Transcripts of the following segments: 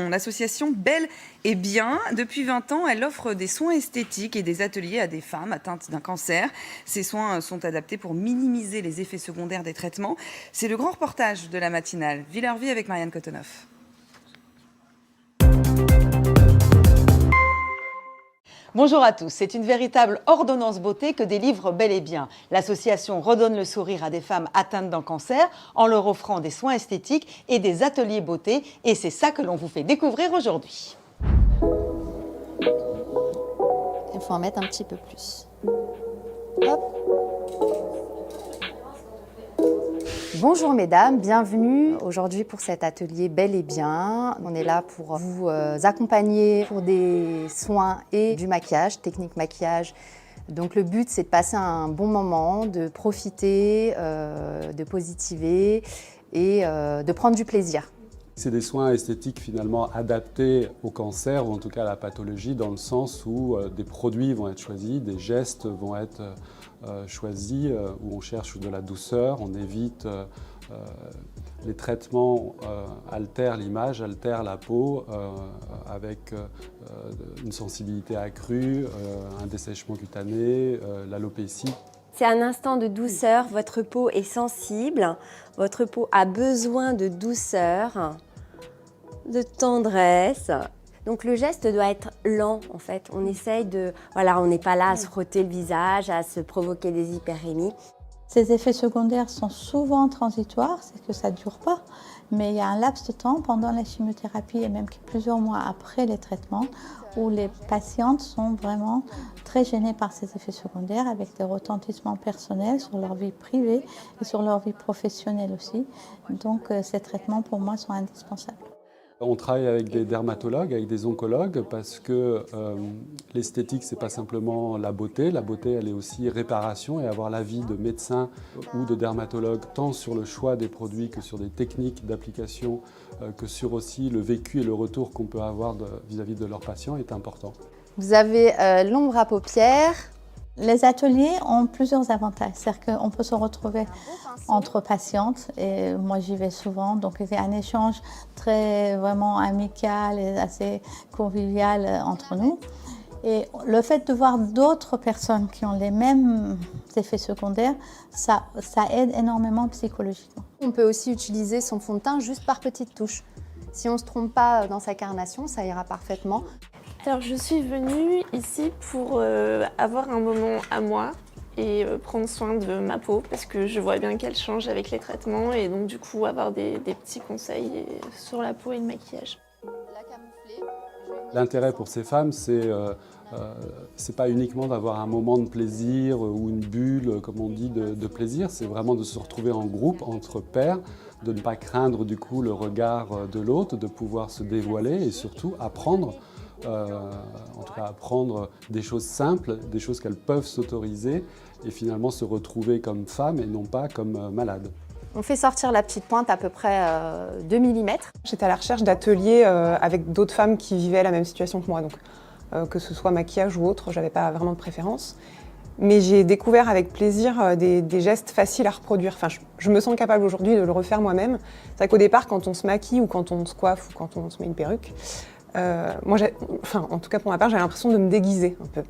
L'association Belle et Bien, depuis 20 ans, elle offre des soins esthétiques et des ateliers à des femmes atteintes d'un cancer. Ces soins sont adaptés pour minimiser les effets secondaires des traitements. C'est le grand reportage de la matinale. Vie leur vie avec Marianne Cotoneuf. Bonjour à tous, c'est une véritable ordonnance beauté que délivre Belle et Bien. L'association redonne le sourire à des femmes atteintes d'un cancer en leur offrant des soins esthétiques et des ateliers beauté. Et c'est ça que l'on vous fait découvrir aujourd'hui. Il faut en mettre un petit peu plus. Hop. Bonjour mesdames, bienvenue aujourd'hui pour cet atelier Belle et Bien. On est là pour vous accompagner pour des soins et du maquillage, technique maquillage. Donc le but c'est de passer un bon moment, de profiter, de positiver et de prendre du plaisir. C'est des soins esthétiques finalement adaptés au cancer ou en tout cas à la pathologie dans le sens où des produits vont être choisis, des gestes vont être choisis, où on cherche de la douceur, on évite les traitements altèrent l'image, altèrent la peau avec une sensibilité accrue, un dessèchement cutané, l'alopécie. C'est un instant de douceur, votre peau est sensible, votre peau a besoin de douceur, de tendresse. Donc le geste doit être lent en fait, on essaye de... Voilà, on n'est pas là à se frotter le visage, à se provoquer des hyperémies. Ces effets secondaires sont souvent transitoires, c'est que ça ne dure pas, mais il y a un laps de temps pendant la chimiothérapie et même plusieurs mois après les traitements où les patientes sont vraiment très gênées par ces effets secondaires avec des retentissements personnels sur leur vie privée et sur leur vie professionnelle aussi. Donc ces traitements pour moi sont indispensables. On travaille avec des dermatologues, avec des oncologues parce que l'esthétique, ce n'est pas simplement la beauté elle est aussi réparation et avoir l'avis de médecins ou de dermatologues tant sur le choix des produits que sur des techniques d'application, que sur aussi le vécu et le retour qu'on peut avoir vis-à-vis de leurs patients est important. Vous avez l'ombre à paupières. Les ateliers ont plusieurs avantages, c'est-à-dire qu'on peut se retrouver entre patientes et moi j'y vais souvent, donc il y a un échange très vraiment amical et assez convivial entre nous. Et le fait de voir d'autres personnes qui ont les mêmes effets secondaires, ça aide énormément psychologiquement. On peut aussi utiliser son fond de teint juste par petites touches. Si on ne se trompe pas dans sa carnation, ça ira parfaitement. Alors je suis venue ici pour avoir un moment à moi et prendre soin de ma peau parce que je vois bien qu'elle change avec les traitements et donc du coup avoir des petits conseils sur la peau et le maquillage. L'intérêt pour ces femmes, c'est pas uniquement d'avoir un moment de plaisir ou une bulle, comme on dit, de plaisir, c'est vraiment de se retrouver en groupe, entre pairs, de ne pas craindre du coup le regard de l'autre, de pouvoir se dévoiler et surtout apprendre. En tout cas apprendre des choses simples, des choses qu'elles peuvent s'autoriser et finalement se retrouver comme femme et non pas comme malade. On fait sortir la petite pointe à peu près 2 mm. J'étais à la recherche d'ateliers avec d'autres femmes qui vivaient la même situation que moi, donc que ce soit maquillage ou autre, j'avais pas vraiment de préférence. Mais j'ai découvert avec plaisir des gestes faciles à reproduire. Enfin, je me sens capable aujourd'hui de le refaire moi-même. C'est vrai qu'au départ, quand on se maquille ou quand on se coiffe ou quand on se met une perruque, moi, en tout cas pour ma part, j'ai l'impression de me déguiser un peu.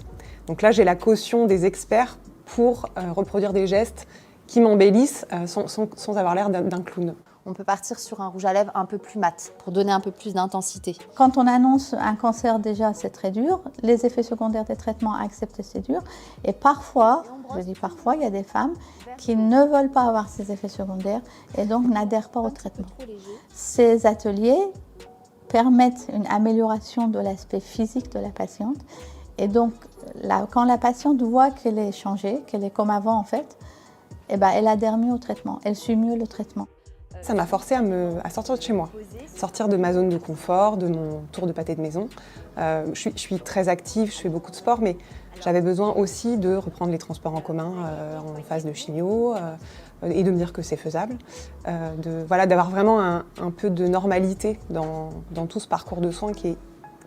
Donc là, j'ai la caution des experts pour reproduire des gestes qui m'embellissent sans avoir l'air d'un clown. On peut partir sur un rouge à lèvres un peu plus mat pour donner un peu plus d'intensité. Quand on annonce un cancer, déjà, c'est très dur. Les effets secondaires des traitements acceptés, c'est dur. Et parfois, je dis parfois, il y a des femmes qui ne veulent pas avoir ces effets secondaires et donc n'adhèrent pas au traitement. Ces ateliers permettent une amélioration de l'aspect physique de la patiente. Et donc, quand la patiente voit qu'elle est changée, qu'elle est comme avant en fait, eh ben, elle adhère mieux au traitement, elle suit mieux le traitement. Ça m'a forcée à sortir de chez moi, sortir de ma zone de confort, de mon tour de pâté de maison. Je suis très active, je fais beaucoup de sport, mais j'avais besoin aussi de reprendre les transports en commun en phase de chimio et de me dire que c'est faisable. D'avoir vraiment un peu de normalité dans tout ce parcours de soins qui est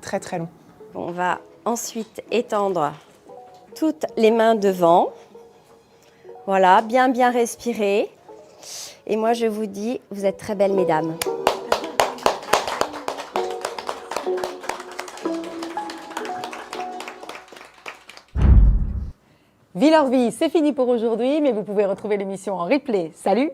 très très long. On va ensuite étendre toutes les mains devant. Voilà, bien respirer. Et moi, je vous dis, vous êtes très belles, mesdames. Vie leur vie, c'est fini pour aujourd'hui, mais vous pouvez retrouver l'émission en replay. Salut!